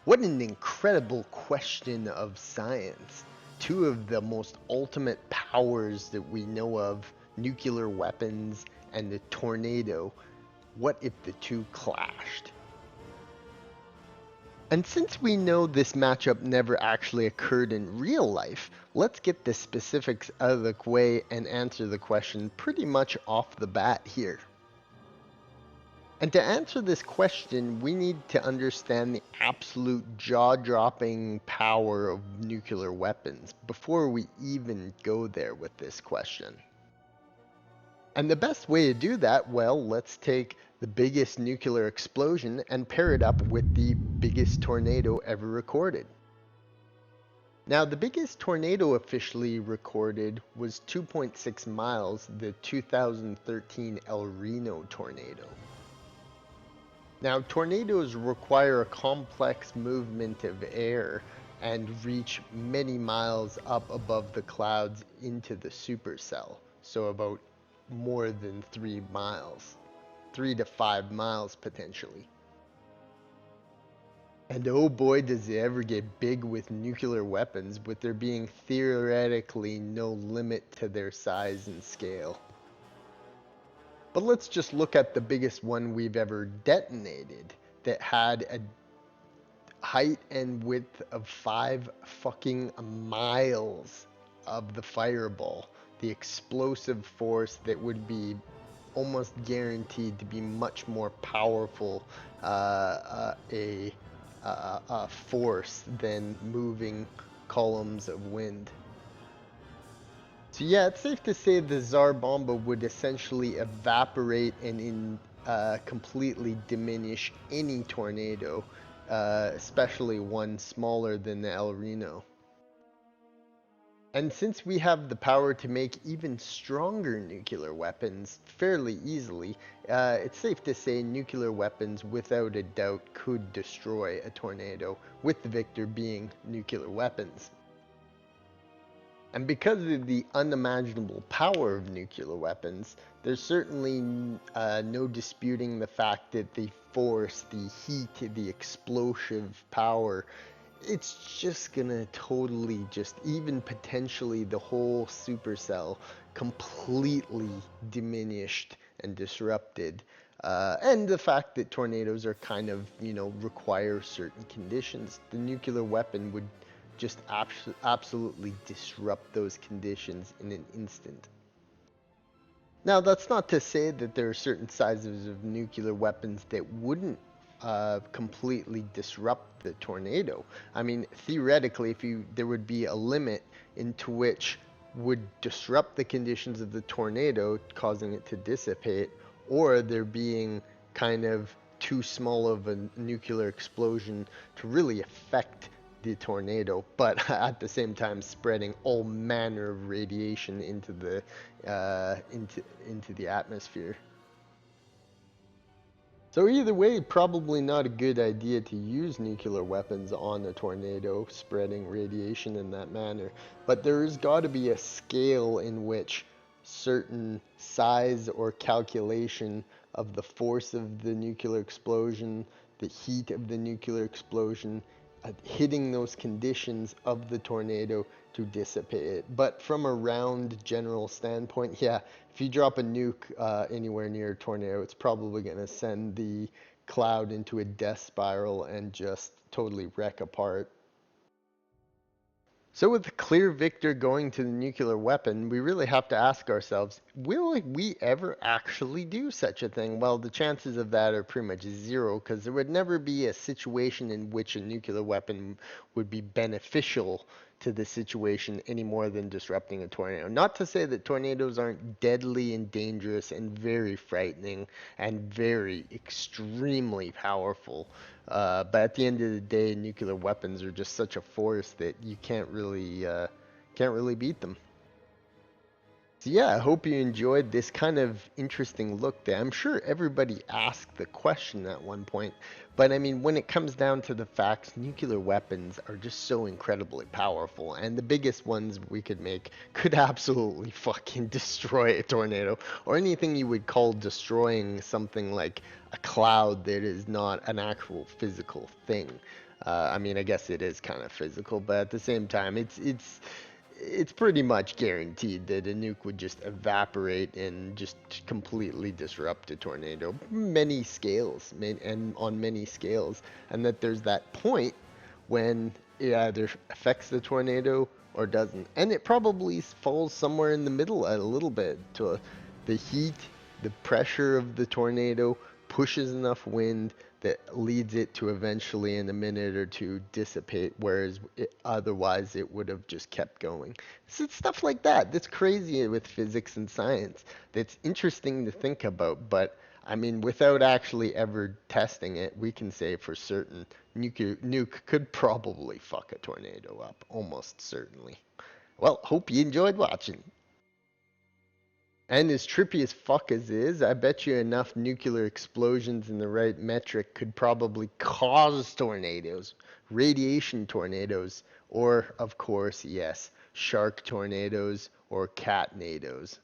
What an incredible question of science. Two of the most ultimate powers that we know of, nuclear weapons and the tornado. What if the two clashed? And since we know this matchup never actually occurred in real life, let's get the specifics out of the way and answer the question pretty much off the bat here. And to answer this question, we need to understand the absolute jaw-dropping power of nuclear weapons before we even go there with this question. And the best way to do that, well, let's take the biggest nuclear explosion and pair it up with the biggest tornado ever recorded. Now, the biggest tornado officially recorded was 2.6 miles, the 2013 El Reno tornado. Now, tornadoes require a complex movement of air and reach many miles up above the clouds into the supercell, so about more than 3 miles, 3 to 5 miles potentially. And oh boy, does it ever get big with nuclear weapons, with there being theoretically no limit to their size and scale. But let's just look at the biggest one we've ever detonated that had a height and width of 5 fucking miles of the fireball. The explosive force that would be almost guaranteed to be much more powerful a force than moving columns of wind. So yeah, it's safe to say the Tsar Bomba would essentially evaporate and completely diminish any tornado, especially one smaller than the El Reno. And since we have the power to make even stronger nuclear weapons fairly easily, it's safe to say nuclear weapons without a doubt could destroy a tornado, with the victor being nuclear weapons. And because of the unimaginable power of nuclear weapons, there's certainly no disputing the fact that the force, the heat, the explosive power, it's just gonna totally just, even potentially the whole supercell, completely diminished and disrupted. And the fact that tornadoes are kind of, require certain conditions. The nuclear weapon would just absolutely disrupt those conditions in an instant. Now, that's not to say that there are certain sizes of nuclear weapons that wouldn't completely disrupt the tornado. I mean, theoretically, there would be a limit into which would disrupt the conditions of the tornado, causing it to dissipate, or there being kind of too small of a nuclear explosion to really affect the tornado, but at the same time spreading all manner of radiation into the atmosphere. So either way, probably not a good idea to use nuclear weapons on a tornado, spreading radiation in that manner. But there's got to be a scale in which certain size or calculation of the force of the nuclear explosion, the heat of the nuclear explosion, hitting those conditions of the tornado to dissipate it. But from a round general standpoint, yeah, if you drop a nuke anywhere near a tornado, it's probably going to send the cloud into a death spiral and just totally wreck apart. So with the clear victor going to the nuclear weapon, we really have to ask ourselves, will we ever actually do such a thing? Well, the chances of that are pretty much zero, because there would never be a situation in which a nuclear weapon would be beneficial to the situation any more than disrupting a tornado. Not to say that tornadoes aren't deadly and dangerous and very frightening and very extremely powerful. But at the end of the day, nuclear weapons are just such a force that you can't really beat them. So yeah, I hope you enjoyed this kind of interesting look there. I'm sure everybody asked the question at one point, but I mean, when it comes down to the facts, nuclear weapons are just so incredibly powerful, and the biggest ones we could make could absolutely fucking destroy a tornado or anything you would call destroying something like a cloud that is not an actual physical thing. I mean, I guess it is kind of physical, but at the same time, it's pretty much guaranteed that a nuke would just evaporate and just completely disrupt a tornado, many scales, and on many scales, and that there's that point when it either affects the tornado or doesn't, and it probably falls somewhere in the middle a little bit to the heat, the pressure of the tornado pushes enough wind that leads it to eventually in a minute or two dissipate, whereas otherwise it would have just kept going. So it's stuff like that that's crazy with physics and science that's interesting to think about, but I mean, without actually ever testing it, we can say for certain nuke could probably fuck a tornado up, almost certainly. Well, hope you enjoyed watching. And as trippy as fuck as it is, I bet you enough nuclear explosions in the right metric could probably cause tornadoes, radiation tornadoes, or, of course, yes, shark tornadoes or cat nados.